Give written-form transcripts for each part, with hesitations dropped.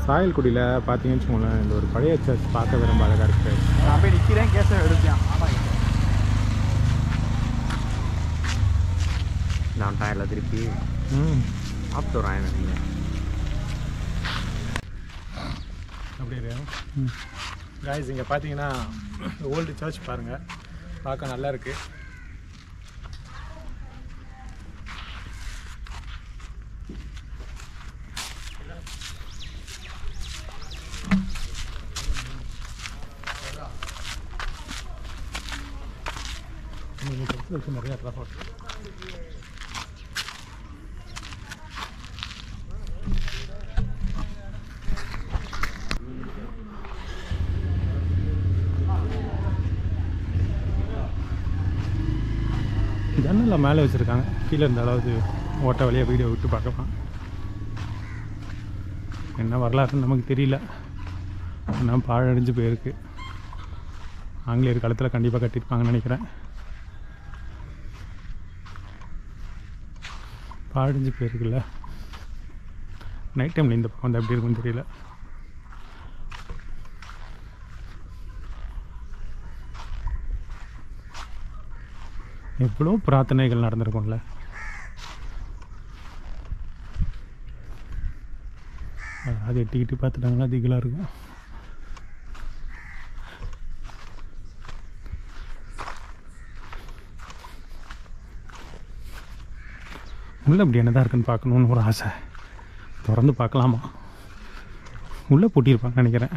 சாயல்குடியில் பார்த்தீங்கன்னு வச்சுக்கோங்களேன், இந்த ஒரு பழைய சர்ச் பார்க்க ரொம்ப அழகாக இருக்குது. நான் போய் நிற்கிறேன், கேஸை எடுத்தேன். ஆமாம், நான் டயரில் திருப்பி சாப்பிட்டு வரேன். நீங்கள் அப்படியே காய்ஸ் இங்கே பார்த்தீங்கன்னா ஓல்டு சர்ச் பாருங்கள், பார்க்க நல்லா இருக்குது. நிறையா ட்ராஃபிக். ஜன்னலில் மேலே வச்சுருக்காங்க, கீழே இருந்த அளவுக்கு ஓட்ட வழியாக வீடியோ விட்டு பார்க்கலாம். என்ன வரலாறுன்னு நமக்கு தெரியல, ஆனால் பாழடைஞ்சு போயிருக்கு. ஆங்கிலேயர் காலத்தில் கண்டிப்பாக கட்டியிருப்பாங்கன்னு நினைக்கிறேன். பாழடைஞ்சு போயிருக்குல்ல. நைட் டைமில் இந்த பக்கம் வந்து எப்படி இருக்குன்னு தெரியல. எவ்வளோ பிரார்த்தனைகள் நடந்திருக்கும்ல. அது எட்டிக்கிட்டு பார்த்துட்டாங்கன்னா திகிலாக இருக்கும். உள்ளே அப்படி என்ன தான் இருக்குன்னு பார்க்கணுன்னு ஒரு ஆசை. திறந்து பார்க்கலாமா? உள்ளே பூட்டியிருப்பாங்கன்னு நினைக்கிறேன்.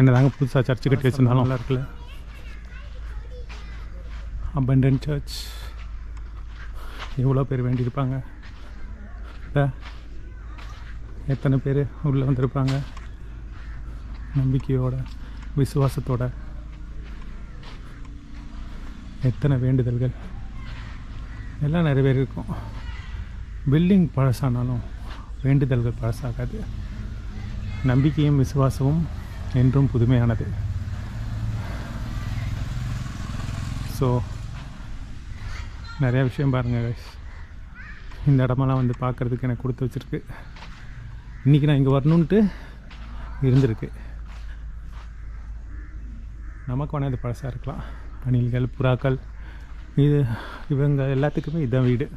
என்ன தாங்க புதுசாக சர்ச்சு கட்டி வச்சுருந்தாலும் நல்லா இருக்குல்ல. Abundant church. எவ்வளோ பேர் வேண்டியிருப்பாங்க, எத்தனை பேர் உள்ளே வந்திருப்பாங்க நம்பிக்கையோட, விசுவாசத்தோட. எத்தனை வேண்டுதல்கள் எல்லாம் நிறைவேறிருக்கும். பில்டிங் பழசானாலும் வேண்டுதல்கள் பழசாகாது. நம்பிக்கையும் விசுவாசமும் என்றும் புதுமையானது. ஸோ நிறையா விஷயம் பாருங்கள் கைஸ். இந்த இடமெல்லாம் வந்து பார்க்குறதுக்கு எனக்கு கொடுத்து வச்சுருக்கு. இன்றைக்கி நான் இங்கே வரணுன்ட்டு இருந்திருக்கு. நமக்கு வேணால் இது பழசாக இருக்கலாம். அணில்கள், புறாக்கள், இது இவங்க எல்லாத்துக்குமே இதுதான் வீடு.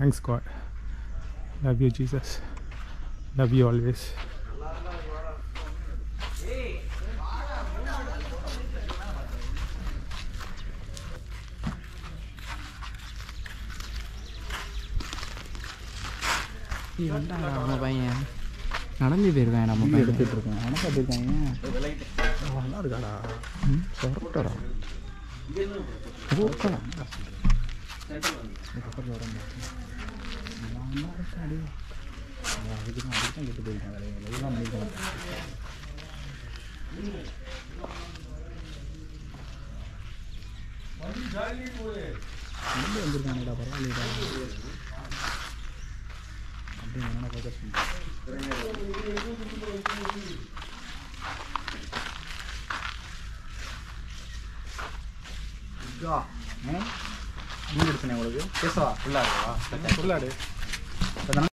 Thanks God. Love you Jesus. Love you always. நம்ம பையன் நடந்து போயிருக்கேன். நம்ம பையன் எடுத்துகிட்டு இருக்கேன். ஆனால் பார்த்துருக்காங்க. நல்லா இருக்காடா. சொரட்டடா. ஓகேடா. அதுக்கு கெட்டு போயிருக்காங்க. எல்லாம் பண்ணிருக்காங்க. வந்துருக்காங்கடா. பரவாயில்லடா. அப்படி என்ன ஃபோக்கஸ் பண்ணுறேன். மீன் எடுத்தேன் உங்களுக்கு. பேசவா? ஃபுல்லாக இருக்கா? ஃபுல்லாடு.